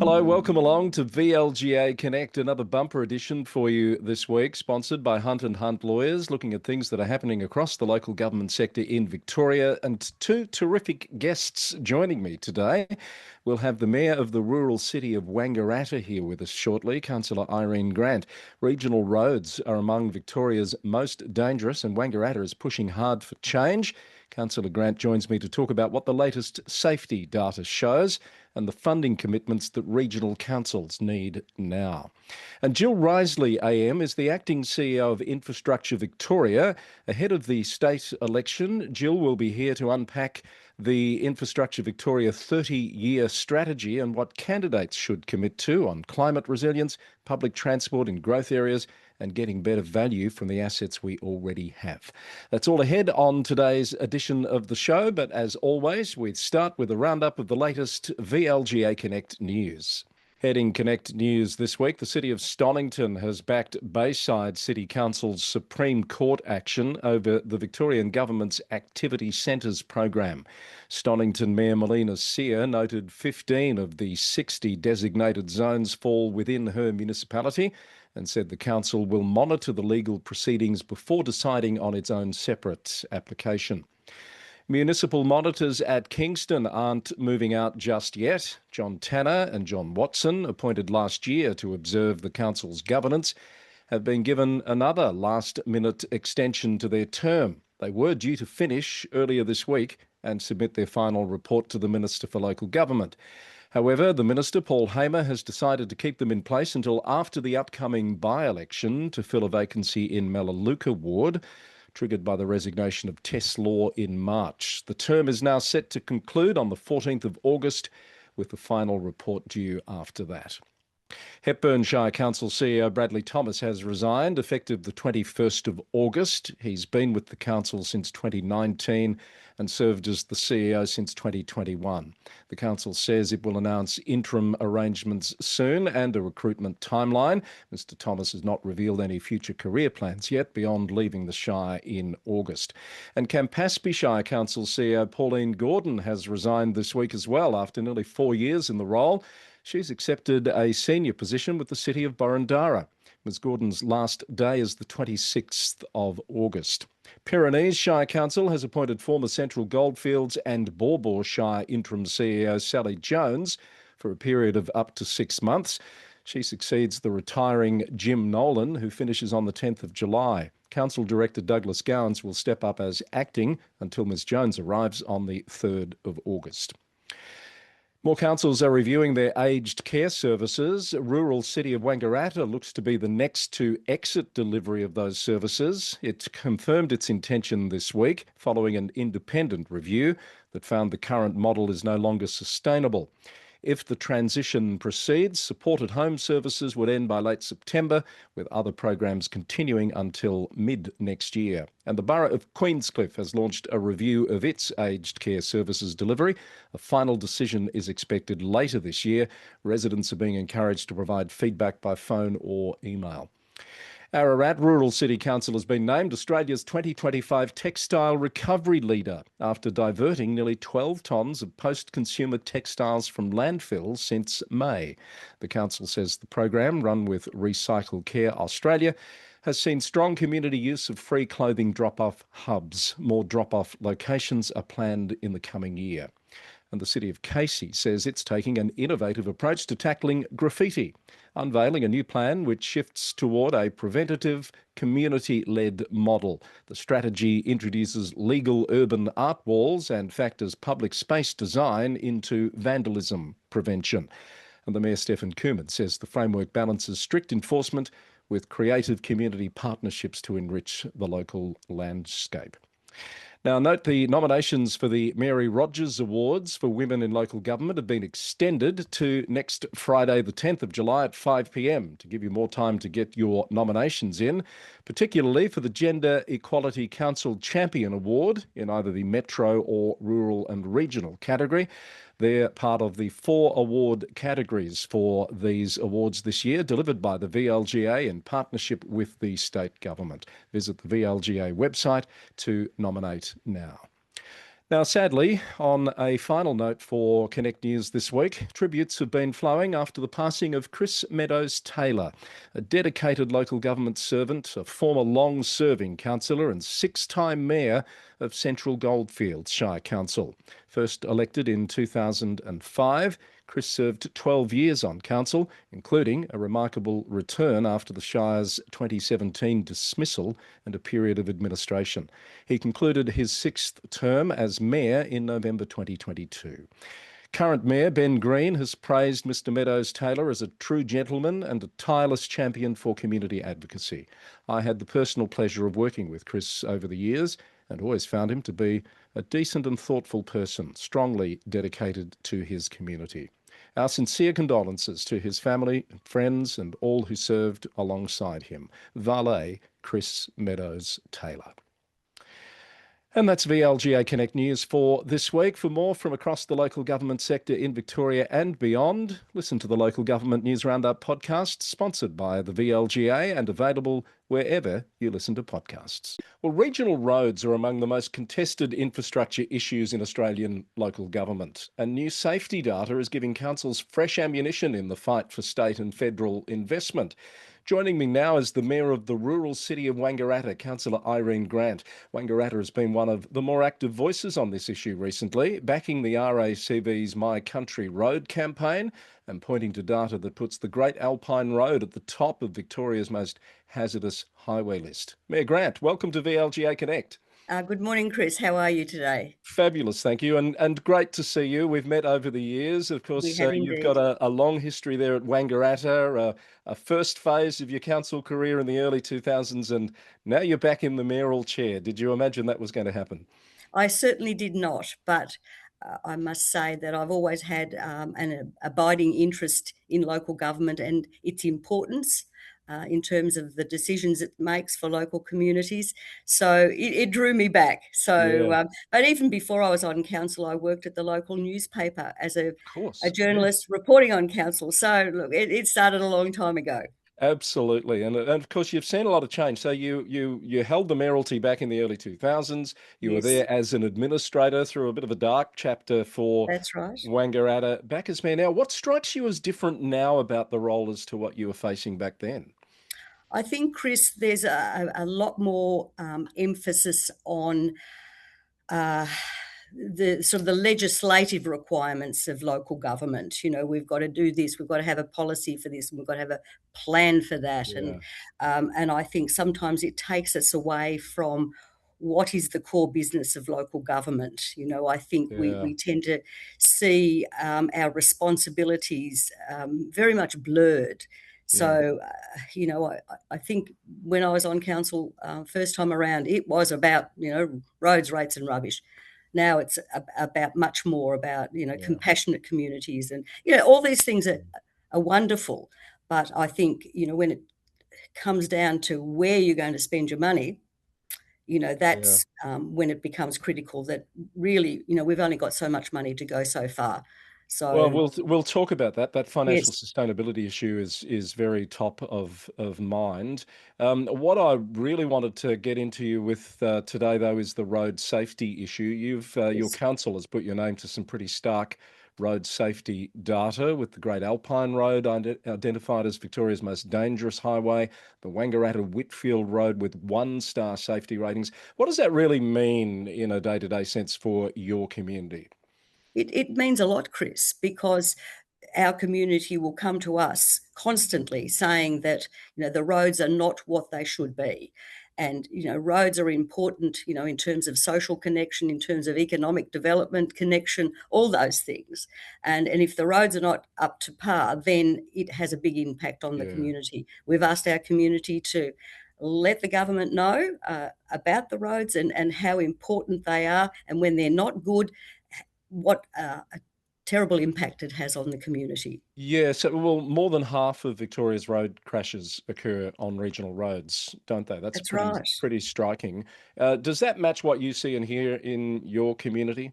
Hello, welcome along to VLGA Connect, another bumper edition for you this week, sponsored by Hunt and Hunt Lawyers, looking at things that are happening across the local government sector in Victoria. And two terrific guests joining me today. We'll have the Mayor of the rural city of Wangaratta here with us shortly, Councillor Irene Grant. Regional roads are among Victoria's most dangerous, and Wangaratta is pushing hard for change. Councillor Grant joins me to talk about what the latest safety data shows and the funding commitments that regional councils need now. And Jill Riseley AM is the acting CEO of Infrastructure Victoria. Ahead of the state election, Jill will be here to unpack the Infrastructure Victoria 30-year strategy and what candidates should commit to on climate resilience, public transport in growth areas, and getting better value from the assets we already have. That's all ahead on today's edition of the show, but as always, we start with a roundup of the latest VLGA Connect news. Heading Connect news this week, the City of Stonington has backed Bayside City Council's Supreme Court action over the Victorian Government's Activity Centres program. Stonington Mayor Melina Sear noted 15 of the 60 designated zones fall within her municipality and said the council will monitor the legal proceedings before deciding on its own separate application. Municipal monitors at Kingston aren't moving out just yet. John Tanner and John Watson, appointed last year to observe the council's governance, have been given another last-minute extension to their term. They were due to finish earlier this week and submit their final report to the Minister for Local Government. However, the Minister, Paul Hamer, has decided to keep them in place until after the upcoming by-election to fill a vacancy in Melaleuca Ward, triggered by the resignation of Tess Law in March. The term is now set to conclude on the 14th of August, with the final report due after that. Hepburn Shire Council CEO Bradley Thomas has resigned effective the 21st of August. He's been with the council since 2019 and served as the CEO since 2021. The council says it will announce interim arrangements soon and a recruitment timeline. Mr Thomas has not revealed any future career plans yet beyond leaving the Shire in August. And Campaspe Shire Council CEO Pauline Gordon has resigned this week as well after nearly 4 years in the role. She's accepted a senior position with the City of Boroondara. Ms Gordon's last day is the 26th of August. Pyrenees Shire Council has appointed former Central Goldfields and Baw Baw Shire interim CEO Sally Jones for a period of up to 6 months. She succeeds the retiring Jim Nolan, who finishes on the 10th of July. Council Director Douglas Gowans will step up as acting until Ms Jones arrives on the 3rd of August. More councils are reviewing their aged care services. Rural city of Wangaratta looks to be the next to exit delivery of those services. It confirmed its intention this week following an independent review that found the current model is no longer sustainable. If the transition proceeds, supported home services would end by late September, with other programs continuing until mid-next year. And the Borough of Queenscliff has launched a review of its aged care services delivery. A final decision is expected later this year. Residents are being encouraged to provide feedback by phone or email. Ararat Rural City Council has been named Australia's 2025 Textile Recovery Leader after diverting nearly 12 tonnes of post-consumer textiles from landfill since May. The council says the program, run with Recycle Care Australia, has seen strong community use of free clothing drop-off hubs. More drop-off locations are planned in the coming year. And the City of Casey says it's taking an innovative approach to tackling graffiti, unveiling a new plan which shifts toward a preventative, community-led model. The strategy introduces legal urban art walls and factors public space design into vandalism prevention. And the Mayor, Stephen Cooman, says the framework balances strict enforcement with creative community partnerships to enrich the local landscape. Now, note the nominations for the Mary Rogers Awards for Women in Local Government have been extended to next Friday, the 10th of July at 5 p.m. to give you more time to get your nominations in, particularly for the Gender Equality Council Champion Award in either the Metro or Rural and Regional category. They're part of the 4 award categories for these awards this year, delivered by the VLGA in partnership with the state government. Visit the VLGA website to nominate now. Now, sadly, on a final note for Connect News this week, tributes have been flowing after the passing of Chris Meadows Taylor, a dedicated local government servant, a former long-serving councillor and six-time mayor of Central Goldfields Shire Council. First elected in 2005, Chris served 12 years on council, including a remarkable return after the Shire's 2017 dismissal and a period of administration. He concluded his sixth term as mayor in November 2022. Current Mayor Ben Green has praised Mr Meadows Taylor as a true gentleman and a tireless champion for community advocacy. I had the personal pleasure of working with Chris over the years and always found him to be a decent and thoughtful person, strongly dedicated to his community. Our sincere condolences to his family, friends, and all who served alongside him. Valet Chris Meadows Taylor. And that's VLGA Connect News for this week. For more from across the local government sector in Victoria and beyond, listen to the Local Government News Roundup podcast, sponsored by the VLGA and available wherever you listen to podcasts. Well, regional roads are among the most contested infrastructure issues in Australian local government, and new safety data is giving councils fresh ammunition in the fight for state and federal investment. Joining me now is the Mayor of the rural city of Wangaratta, Councillor Irene Grant. Wangaratta has been one of the more active voices on this issue recently, backing the RACV's My Country Road campaign and pointing to data that puts the Great Alpine Road at the top of Victoria's most hazardous highway list. Mayor Grant, welcome to VLGA Connect. Good morning, Chris. How are you today? Fabulous, thank you, and great to see you. We've met over the years. Of course, We have you've indeed. got a long history there at Wangaratta, a first phase of your council career in the early 2000s, and now you're back in the mayoral chair. Did you imagine that was going to happen? I certainly did not, but I must say that I've always had an abiding interest in local government and its importance in terms of the decisions it makes for local communities. So it drew me back. So, Yeah, but even before I was on council, I worked at the local newspaper as a of course. Yeah. journalist reporting on council. So look, it started a long time ago. Absolutely, and of course you've seen a lot of change. So you held the mayoralty back in the early 2000s. You were Yes, there as an administrator through a bit of a dark chapter for that's right. Wangaratta. Back as mayor now, what strikes you as different now about the role as to what you were facing back then? I think, Chris, there's a lot more emphasis on uh, the sort of the legislative requirements of local government. You know, we've got to do this, we've got to have a policy for this, and we've got to have a plan for that. Yeah, And I think sometimes it takes us away from what is the core business of local government. You know, I think yeah, we tend to see our responsibilities very much blurred. yeah. So, you know, I think when I was on council first time around, it was about, you know, roads, rates and rubbish. Now it's about much more about, you know, Yeah. compassionate communities and, you know, all these things are wonderful. But I think, you know, when it comes down to where you're going to spend your money, you know, Yeah. that's when it becomes critical that really, you know, we've only got so much money to go so far. Well, So, we'll talk about that. That financial yes, sustainability issue is very top of mind. What I really wanted to get into you with today, though, is the road safety issue. Your yes. council has put your name to some pretty stark road safety data, with the Great Alpine Road identified as Victoria's most dangerous highway, the Wangaratta Whitfield Road with one-star safety ratings. What does that really mean in a day-to-day sense for your community? It means a lot, Chris, because our community will come to us constantly saying that, you know, the roads are not what they should be. And, you know, roads are important, you know, in terms of social connection, in terms of economic development connection, all those things. And if the roads are not up to par, then it has a big impact on the Yeah. community. We've asked our community to let the government know about the roads and how important they are. And when they're not good, what a terrible impact it has on the community. Yeah, so well, more than half of Victoria's road crashes occur on regional roads, don't they? That's That's right. pretty striking. Does that match what you see and hear in your community?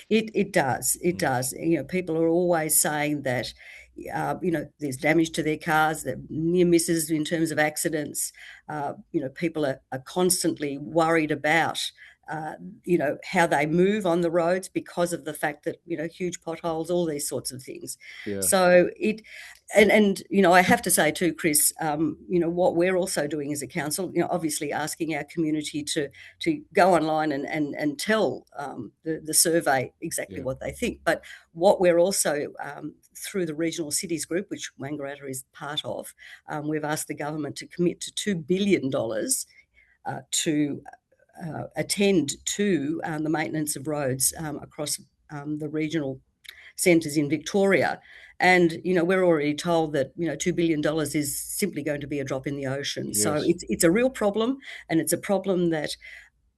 It does. It Mm. does. You know, people are always saying that, you know, there's damage to their cars, that near misses in terms of accidents. You know, people are constantly worried about uh, how they move on the roads because of the fact that, huge potholes, all these sorts of things. Yeah. So I have to say too, Chris, what we're also doing as a council, obviously asking our community to go online and tell the survey exactly Yeah. what they think. But what we're also, through the regional cities group, which Wangaratta is part of, we've asked the government to commit to $2 billion to attend to the maintenance of roads across the regional centres in Victoria. And, we're already told that, $2 billion is simply going to be a drop in the ocean. So Yes. it's a real problem, and it's a problem that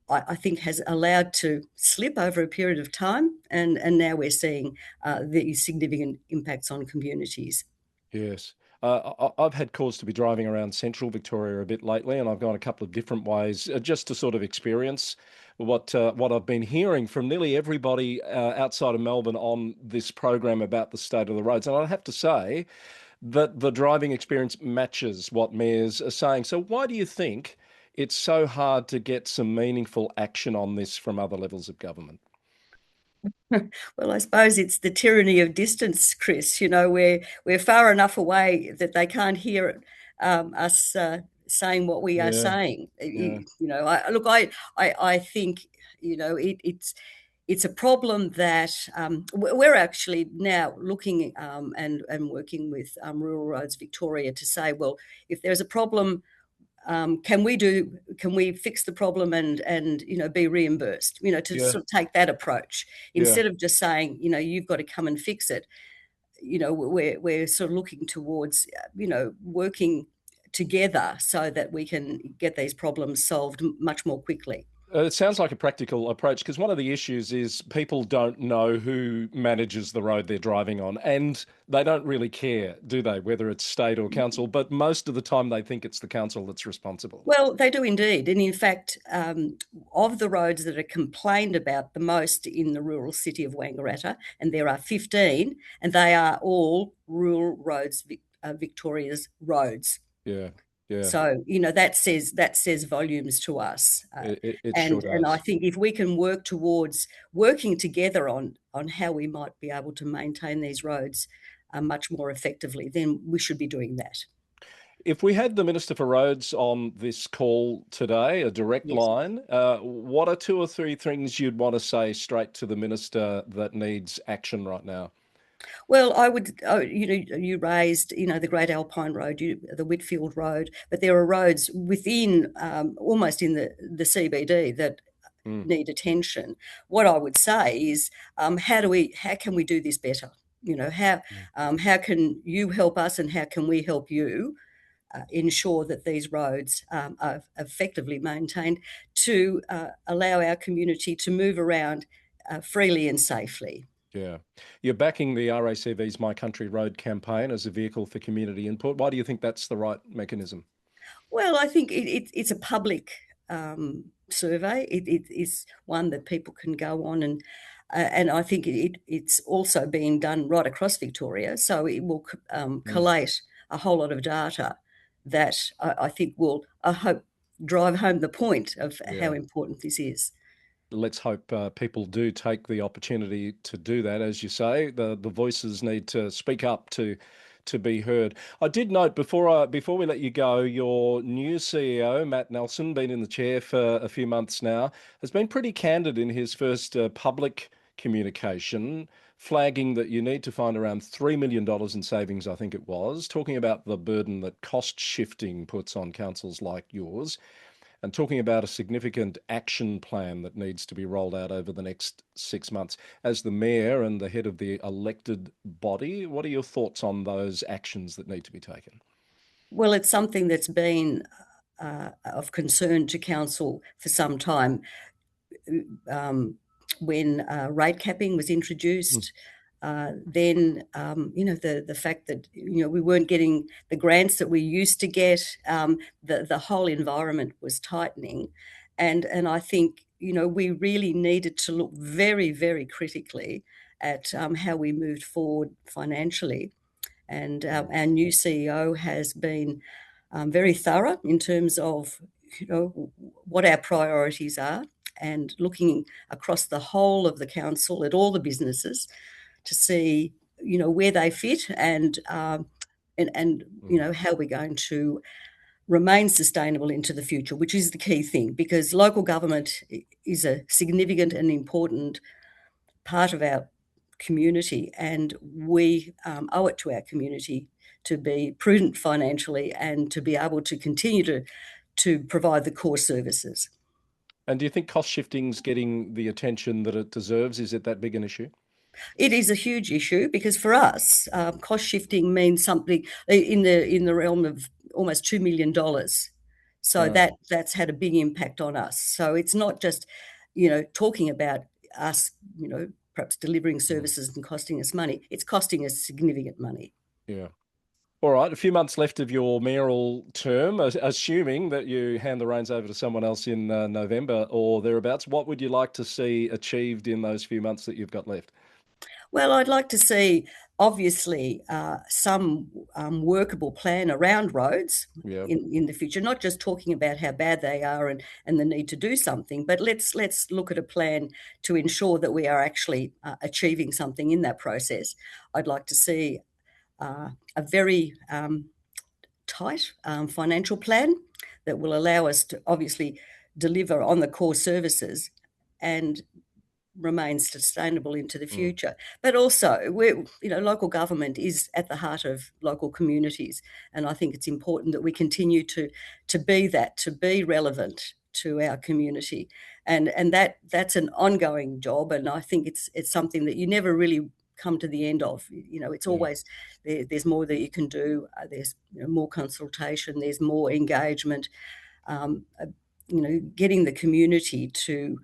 I think has allowed to slip over a period of time. And now we're seeing these significant impacts on communities. Yes. I've had cause to be driving around central Victoria a bit lately, and I've gone a couple of different ways just to sort of experience what I've been hearing from nearly everybody outside of Melbourne on this program about the state of the roads. And I have to say that the driving experience matches what mayors are saying. So why do you think it's so hard to get some meaningful action on this from other levels of government? Well, I suppose it's the tyranny of distance, Chris. We're far enough away that they can't hear us saying what we are Yeah, saying. yeah, I think it's a problem that we're actually now looking and working with Rural Roads Victoria to say, well, if there's a problem, can we fix the problem and be reimbursed, to yeah, sort of take that approach yeah. instead of just saying, you've got to come and fix it. We're sort of looking towards working together so that we can get these problems solved much more quickly. It sounds like a practical approach because one of the issues is people don't know who manages the road they're driving on, and they don't really care, do they, whether it's state or council? But most of the time, they think it's the council that's responsible. Well, they do indeed. And in fact, of the roads that are complained about the most in the rural city of Wangaratta, and there are 15, and they are all Rural Roads Victoria's roads. Yeah, yeah, So, that says volumes to us. it sure And I does. think if we can work towards working together on how we might be able to maintain these roads much more effectively, then we should be doing that. If we had the Minister for Roads on this call today, a direct Yes. line, what are two or three things you'd want to say straight to the Minister that needs action right now? Well, I would, you raised, the Great Alpine Road, the Whitfield Road, but there are roads within, almost in the CBD that Mm, need attention. What I would say is, how can we do this better? mm, How can you help us, and how can we help you ensure that these roads are effectively maintained to allow our community to move around freely and safely? yeah. You're backing the RACV's My Country Road campaign as a vehicle for community input. Why do you think that's the right mechanism? Well, I think it's a public survey. It is one that people can go on and I think it's also being done right across Victoria. So it will Mm, collate a whole lot of data that I think will, I hope, drive home the point of how yeah. important this is. Let's hope people do take the opportunity to do that. As you say, the voices need to speak up to be heard. I did note before we let you go, your new CEO, Matt Nelson, been in the chair for a few months now, has been pretty candid in his first public communication, flagging that you need to find around $3 million in savings, I think it was, talking about the burden that cost shifting puts on councils like yours, and talking about a significant action plan that needs to be rolled out over the next 6 months. As the mayor and the head of the elected body, what are your thoughts on those actions that need to be taken? Well, it's something that's been of concern to council for some time. When rate capping was Mm, introduced, then the fact that we weren't getting the grants that we used to get, the whole environment was tightening, and I think we really needed to look very, very critically at how we moved forward financially. And mm, our new CEO has been very thorough in terms of what our priorities are. and looking across the whole of the council at all the businesses to see, where they fit and how we're going to remain sustainable into the future, which is the key thing, because local government is a significant and important part of our community, and we owe it to our community to be prudent financially and to be able to continue to provide the core services. And do you think cost shifting's getting the attention that it deserves? Is it that big an issue? It is a huge issue because for us, cost shifting means something in the realm of almost $2 million. So Wow. that's had a big impact on us. So it's not just, talking about us, perhaps delivering Mm. services and costing us money. It's costing us significant money. Yeah. All right, a few months left of your mayoral term, assuming that you hand the reins over to someone else in November or thereabouts. What would you like to see achieved in those few months that you've got left? Well, I'd like to see, obviously, some workable plan around roads Yeah. in the future, not just talking about how bad they are and the need to do something, but let's look at a plan to ensure that we are actually achieving something in that process. I'd like to see a very tight financial plan that will allow us to obviously deliver on the core services and remain sustainable into the Mm. future. But also, local government is at the heart of local communities, and I think it's important that we continue to be that, to be relevant to our community, and that's an ongoing job. And I think it's something that you never really come to the end of. It's Yeah. always there's more that you can do. There's more consultation. There's more engagement. Um, uh, Getting the community to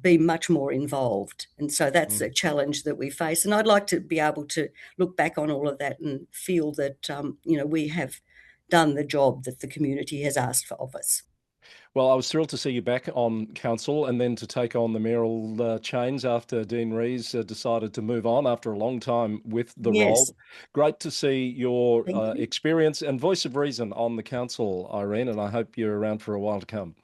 be much more involved. And so that's Mm. a challenge that we face. And I'd like to be able to look back on all of that and feel that, we have done the job that the community has asked for of us. Well, I was thrilled to see you back on council and then to take on the mayoral chains after Dean Rees decided to move on after a long time with the Yes, role. Great to see your thank you. experience and voice of reason on the council, Irene, and I hope you're around for a while to come.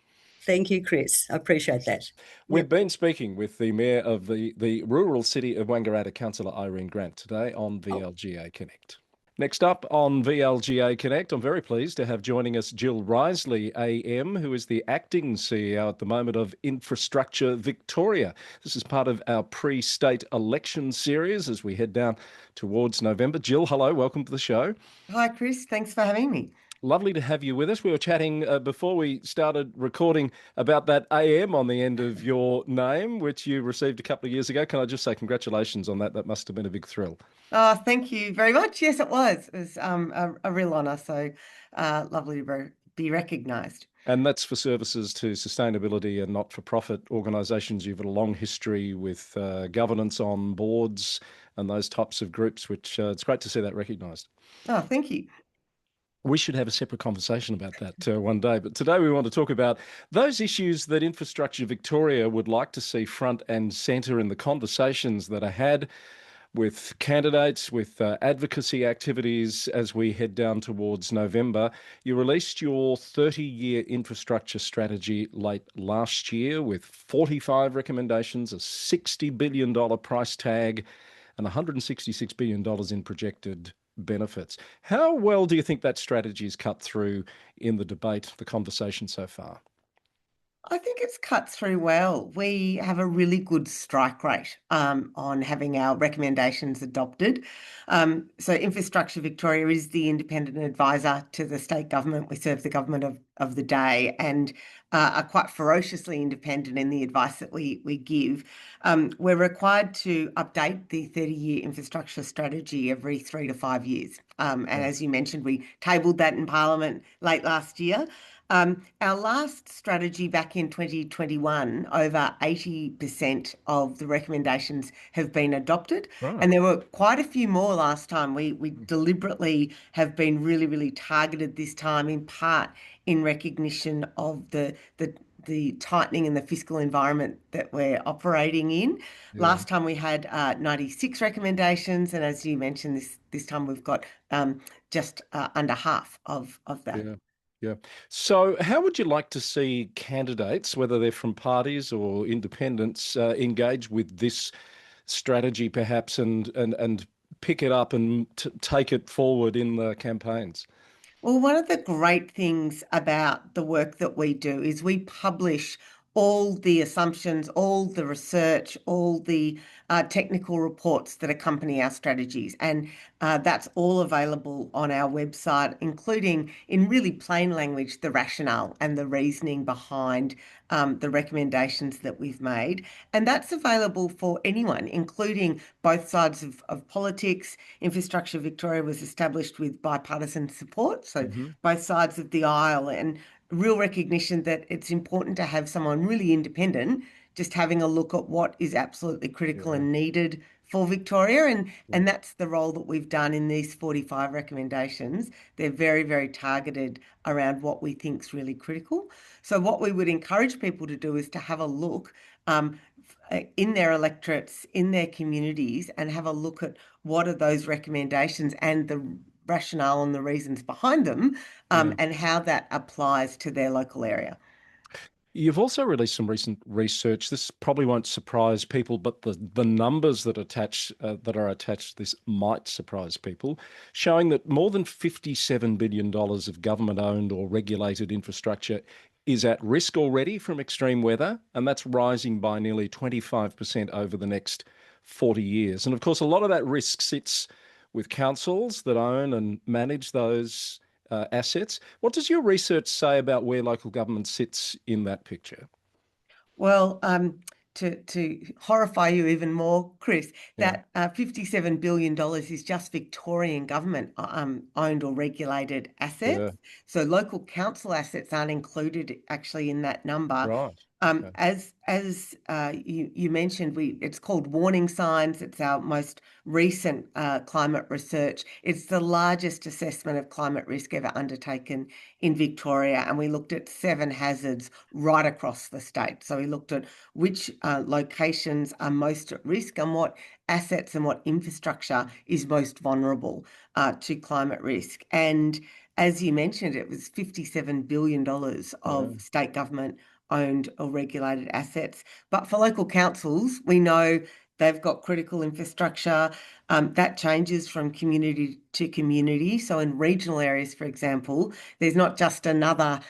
Thank you, Chris. I appreciate that. We've Yep. been speaking with the Mayor of the rural city of Wangaratta, Councillor Irene Grant, today on Oh, VLGA Connect. Next up on VLGA Connect, I'm very pleased to have joining us Jill Riseley AM, who is the acting CEO at the moment of Infrastructure Victoria. This is part of our pre-state election series as we head down towards November. Jill, hello, welcome to the show. Hi, Chris. Thanks for having me. Lovely to have you with us. We were chatting before we started recording about that AM on the end of your name, which you received a couple of years ago. Can I just say congratulations on that? That must have been a big thrill. Oh, thank you very much. Yes, it was. It was a real honour. So lovely to be recognised. And that's for services to sustainability and not-for-profit organisations. You've got a long history with governance on boards and those types of groups, which it's great to see that recognised. Oh, thank you. We should have a separate conversation about that one day. But today we want to talk about those issues that Infrastructure Victoria would like to see front and centre in the conversations that are had with candidates, with advocacy activities as we head down towards November. You released your 30-year infrastructure strategy late last year with 45 recommendations, a $60 billion price tag, and $166 billion in projected benefits. How well do you think that strategy is cut through in the debate, the conversation so far? I think it's cut through well. We have a really good strike rate on having our recommendations adopted. So Infrastructure Victoria is the independent advisor to the state government. We serve the government of the day and are quite ferociously independent in the advice that we give. We're required to update the 30-year infrastructure strategy every 3 to 5 years. And Yeah. as you mentioned, we tabled that in Parliament late last year. Our last strategy back in 2021, over 80% of the recommendations have been adopted. Right. And there were quite a few more last time. We deliberately have been really, really targeted this time, in part in recognition of the tightening in the fiscal environment that we're operating in. Yeah. Last time we had 96 recommendations, and as you mentioned, this time we've got just under half of that. Yeah. Yeah. So, how would you like to see candidates, whether they're from parties or independents, engage with this strategy, perhaps, and pick it up and take it forward in the campaigns? Well, one of the great things about the work that we do is we publish all the assumptions, all the research, all the technical reports that accompany our strategies. And that's all available on our website, including in really plain language, the rationale and the reasoning behind the recommendations that we've made. And that's available for anyone, including both sides of politics. Infrastructure Victoria was established with bipartisan support, so Hmm. both sides of the aisle, and real recognition that it's important to have someone really independent just having a look at what is absolutely critical Yeah. and needed for Victoria. And, Yeah. and that's the role that we've done in these 45 recommendations. They're very, very targeted around what we think is really critical. So what we would encourage people to do is to have a look in their electorates, in their communities, and have a look at what are those recommendations and the rationale and the reasons behind them, Yeah. and how that applies to their local area. You've also released some recent research. This probably won't surprise people, but the numbers that are attached to this might surprise people, showing that more than $57 billion of government-owned or regulated infrastructure is at risk already from extreme weather, and that's rising by nearly 25% over the next 40 years. And of course, a lot of that risk sits with councils that own and manage those assets. What does your research say about where local government sits in that picture? Well, to horrify you even more, Chris, Yeah, that $57 billion is just Victorian government owned or regulated yeah, assets. So local council assets aren't included actually in that number. right. Okay. As you mentioned, it's called warning signs. It's our most recent climate research. It's the largest assessment of climate risk ever undertaken in Victoria, and we looked at 7 hazards right across the state. So we looked at which locations are most at risk and what assets and what infrastructure is most vulnerable to climate risk. And as you mentioned, it was $57 billion Yeah, of state government owned or regulated assets. But for local councils, we know they've got critical infrastructure. That changes from community to community. So in regional areas, for example, there's not just another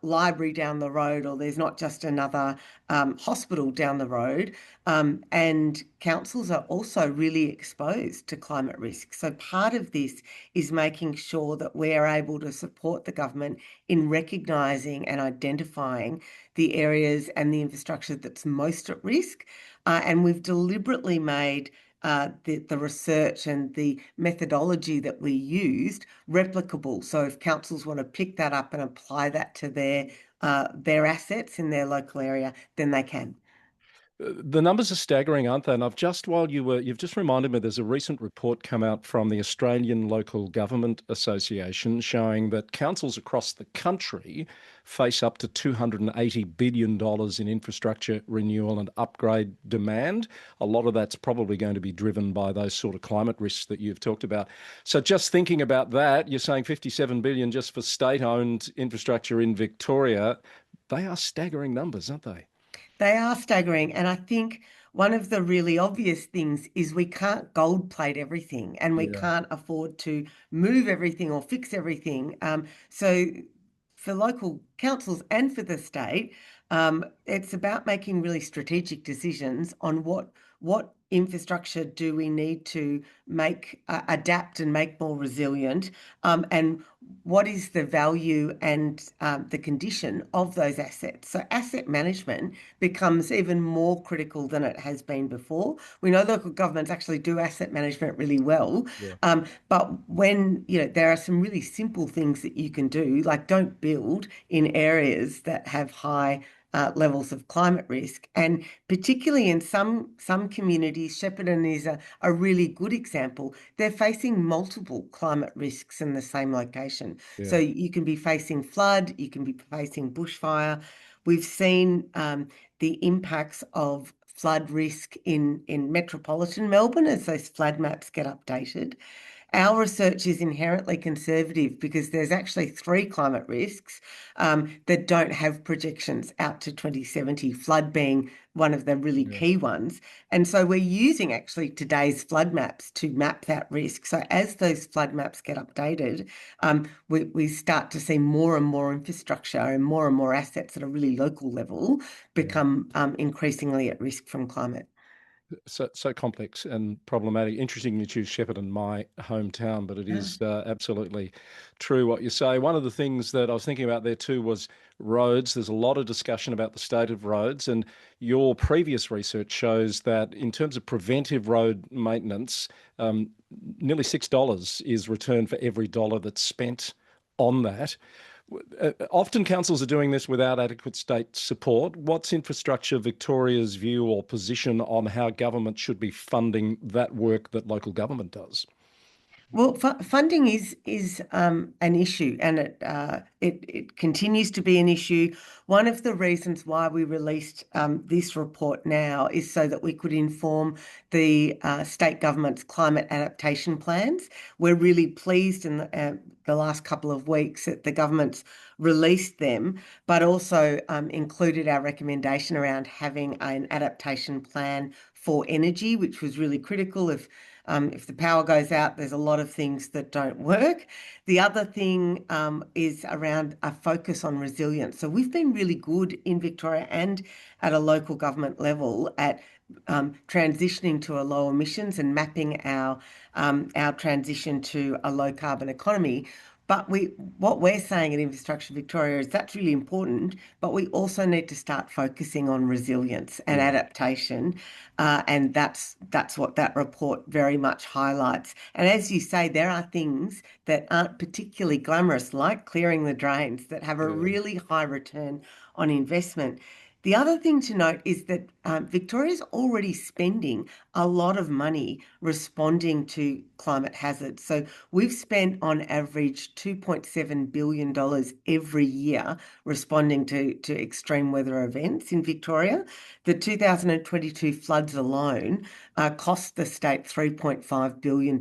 library down the road, or there's not just another hospital down the road. And councils are also really exposed to climate risk. So part of this is making sure that we're able to support the government in recognising and identifying the areas and the infrastructure that's most at risk. And we've deliberately made the research and the methodology that we used replicable. So if councils want to pick that up and apply that to their assets in their local area, then they can. the numbers are staggering, aren't they? And you've just reminded me, there's a recent report come out from the Australian Local Government Association showing that councils across the country face up to $280 billion in infrastructure renewal and upgrade demand. A lot of that's probably going to be driven by those sort of climate risks that you've talked about. So just thinking about that, you're saying 57 billion just for state-owned infrastructure in Victoria. They are staggering numbers, aren't they? They are staggering. And I think one of the really obvious things is we can't gold plate everything, and we Yeah. can't afford to move everything or fix everything. So for local councils and for the state, it's about making really strategic decisions on what infrastructure do we need to make adapt and make more resilient, and what is the value and the condition of those assets. So asset management becomes even more critical than it has been before. We know local governments actually do asset management really well, Yeah. but when there are some really simple things that you can do, like don't build in areas that have high levels of climate risk. And particularly in some communities, Shepparton is a really good example. They're facing multiple climate risks in the same location. So Yeah. you can be facing flood, you can be facing bushfire. We've seen the impacts of flood risk in metropolitan Melbourne as those flood maps get updated. Our research is inherently conservative because there's actually three climate risks that don't have projections out to 2070, flood being one of the really Yeah. key ones. And so we're using actually today's flood maps to map that risk. So as those flood maps get updated, we start to see more and more infrastructure and more assets at a really local level Yeah. become increasingly at risk from climate. So complex and problematic. Interesting you choose Shepparton, my hometown, but it Yeah. is absolutely true what you say. One of the things that I was thinking about there too was roads. There's a lot of discussion about the state of roads, and your previous research shows that in terms of preventive road maintenance, um, nearly $6 is returned for every dollar that's spent on that. Often councils are doing this without adequate state support. What's Infrastructure Victoria's view or position on how government should be funding that work that local government does? Well, funding is an issue, and it continues to be an issue. One of the reasons why we released this report now is so that we could inform the state government's climate adaptation plans. We're really pleased in the last couple of weeks that the government's released them, but also included our recommendation around having an adaptation plan for energy, which was really critical. If the power goes out, there's a lot of things that don't work. The other thing is around a focus on resilience. So we've been really good in Victoria and at a local government level at transitioning to a low emissions and mapping our transition to a low carbon economy. But what we're saying at Infrastructure Victoria is that's really important, but we also need to start focusing on resilience and Yeah. adaptation, and that's what that report very much highlights. And as you say, there are things that aren't particularly glamorous, like clearing the drains, that have a Yeah. really high return on investment. The other thing to note is that Victoria's already spending a lot of money responding to climate hazards. So we've spent on average $2.7 billion every year responding to extreme weather events in Victoria. The 2022 floods alone cost the state $3.5 billion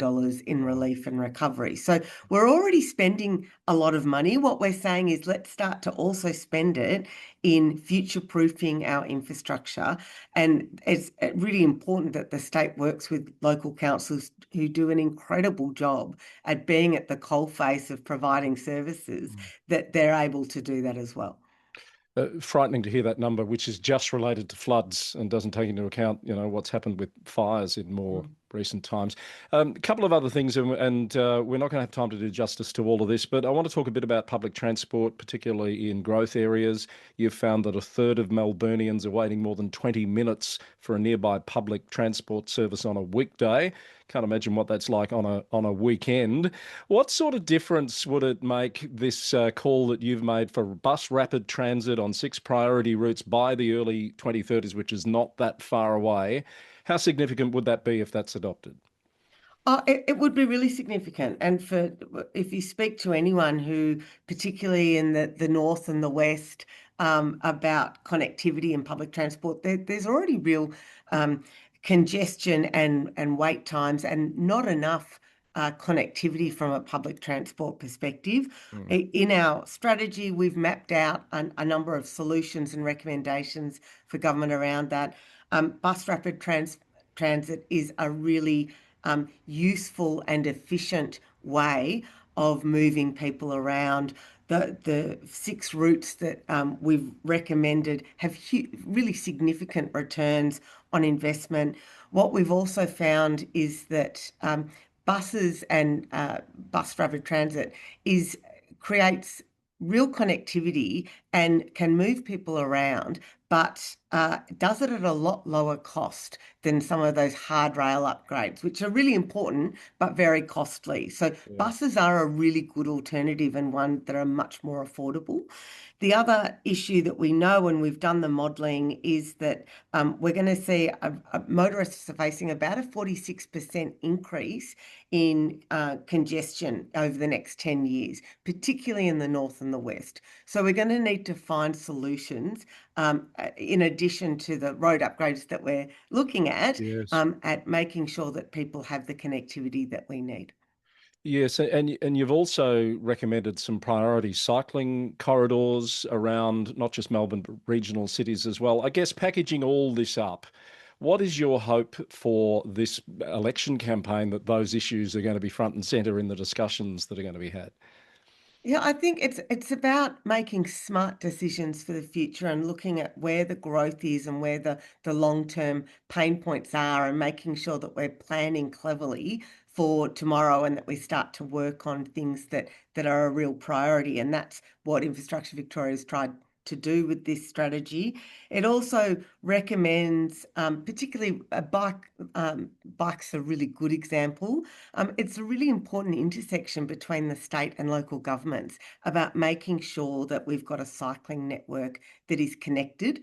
in Wow. relief and recovery. So we're already spending a lot of money. What we're saying is let's start to also spend it in future-proofing our infrastructure. And it's really important that the state works with local councils who do an incredible job at being at the coalface of providing services, that they're able to do that as well. Frightening to hear that number, which is just related to floods and doesn't take into account, what's happened with fires in more Mm. recent times. A couple of other things, and we're not going to have time to do justice to all of this, but I want to talk a bit about public transport, particularly in growth areas. You've found that a third of Melburnians are waiting more than 20 minutes for a nearby public transport service on a weekday. Can't imagine what that's like on a weekend. What sort of difference would it make, this call that you've made for bus rapid transit on 6 priority routes by the early 2030s, which is not that far away? How significant would that be if that's adopted? It would be really significant. And if you speak to anyone who, particularly in the north and the west, about connectivity and public transport, there's already real congestion and wait times and not enough connectivity from a public transport perspective. Mm. In our strategy, we've mapped out a number of solutions and recommendations for government around that. Bus rapid transit is a really useful and efficient way of moving people around. The 6 routes that we've recommended have really significant returns on investment. What we've also found is that buses and bus rapid transit creates real connectivity and can move people around, but does it at a lot lower cost than some of those hard rail upgrades, which are really important but very costly. So Yeah. buses are a really good alternative and one that are much more affordable. The other issue that we know when we've done the modelling is that we're going to see motorists are facing about a 46% increase in congestion over the next 10 years, particularly in the north and the west. So we're going to need to find solutions in addition to the road upgrades that we're looking Yes. at making sure that people have the connectivity that we need. Yes, and you've also recommended some priority cycling corridors around not just Melbourne, but regional cities as well. I guess packaging all this up, what is your hope for this election campaign that those issues are going to be front and centre in the discussions that are going to be had? Yeah, I think it's about making smart decisions for the future and looking at where the growth is and where the long-term pain points are and making sure that we're planning cleverly for tomorrow and that we start to work on things that are a real priority. And that's what Infrastructure Victoria has tried to do with this strategy. It also recommends, particularly bikes are a really good example. It's a really important intersection between the state and local governments about making sure that we've got a cycling network that is connected.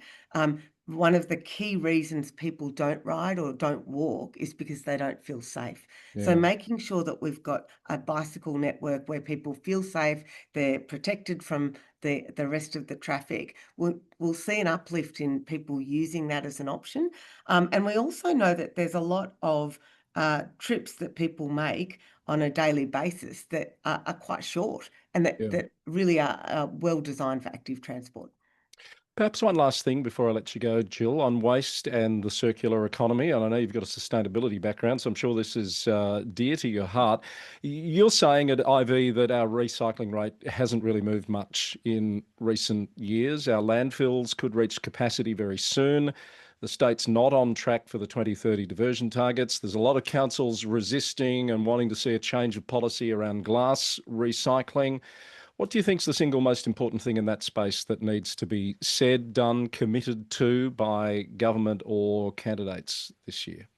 One of the key reasons people don't ride or don't walk is because they don't feel safe. So Yeah. making sure that we've got a bicycle network where people feel safe, they're protected from the rest of the traffic, we'll see an uplift in people using that as an option. And we also know that there's a lot of trips that people make on a daily basis that are quite short and Yeah. that really are well designed for active transport. Perhaps one last thing before I let you go, Jill, on waste and the circular economy. And I know you've got a sustainability background, so I'm sure this is dear to your heart. You're saying at IV that our recycling rate hasn't really moved much in recent years. Our landfills could reach capacity very soon. The state's not on track for the 2030 diversion targets. There's a lot of councils resisting and wanting to see a change of policy around glass recycling. What do you think is the single most important thing in that space that needs to be said, done, committed to by government or candidates this year?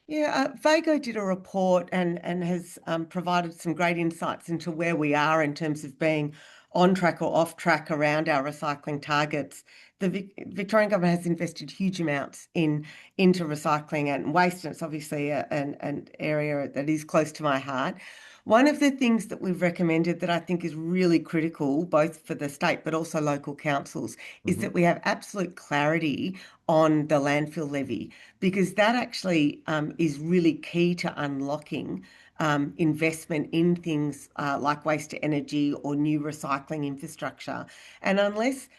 Yeah, Vago did a report and has provided some great insights into where we are in terms of being on track or off track around our recycling targets. The Victorian government has invested huge amounts into recycling and waste, and it's obviously an area that is close to my heart. One of the things that we've recommended that I think is really critical, both for the state but also local councils, is Mhm. that we have absolute clarity on the landfill levy, because that actually is really key to unlocking investment in things like waste to energy or new recycling infrastructure. And unless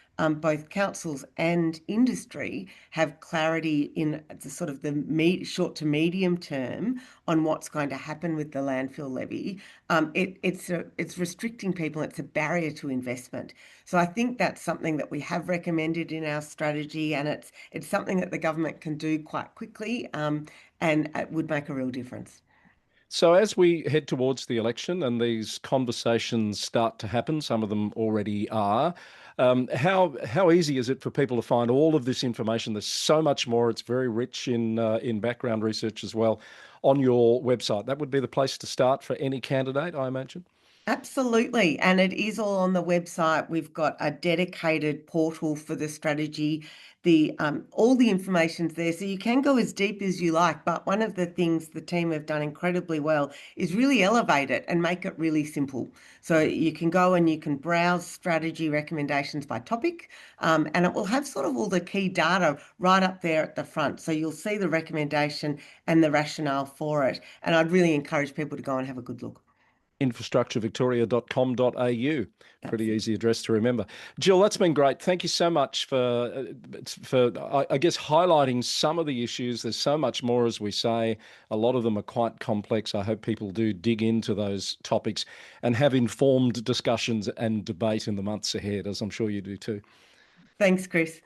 both councils and industry have clarity in the sort of the short to medium term on what's going to happen with the landfill levy, it's restricting people. It's a barrier to investment. So I think that's something that we have recommended in our strategy, and it's something that the government can do quite quickly, and it would make a real difference. So, as we head towards the election and these conversations start to happen, some of them already are. How easy is it for people to find all of this information? There's so much more. It's very rich in background research as well on your website. That would be the place to start for any candidate, I imagine. Absolutely. And it is all on the website. We've got a dedicated portal for the strategy. The all the information's there. So you can go as deep as you like. But one of the things the team have done incredibly well is really elevate it and make it really simple. So you can go and you can browse strategy recommendations by topic, and it will have sort of all the key data right up there at the front. So you'll see the recommendation and the rationale for it. And I'd really encourage people to go and have a good look. Infrastructurevictoria.com.au. Pretty Absolutely. easy address to remember. Jill, that's been great. Thank you so much for I guess highlighting some of the issues. There's so much more, as we say. A lot of them are quite complex. I hope people do dig into those topics and have informed discussions and debate in the months ahead, as I'm sure you do too. Thanks, Chris.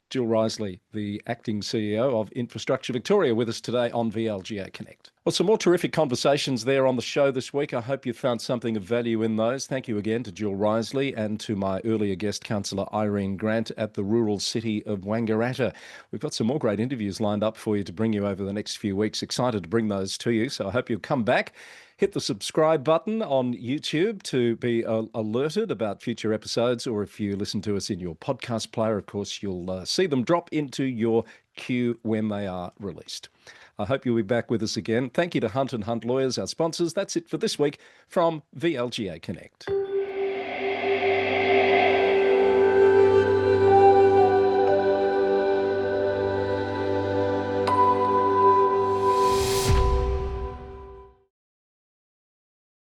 Jill Riseley, the acting CEO of Infrastructure Victoria, with us today on VLGA Connect. Well, some more terrific conversations there on the show this week. I hope you found something of value in those. Thank you again to Jill Riseley and to my earlier guest councillor Irene Grant at the rural city of Wangaratta. We've got some more great interviews lined up for you to bring you over the next few weeks. Excited to bring those to you, so I hope you'll come back. Hit the subscribe button on YouTube to be alerted about future episodes, or if you listen to us in your podcast player, of course, you'll see them drop into your queue when they are released. I hope you'll be back with us again. Thank you to Hunt and Hunt Lawyers, our sponsors. That's it for this week from VLGA Connect.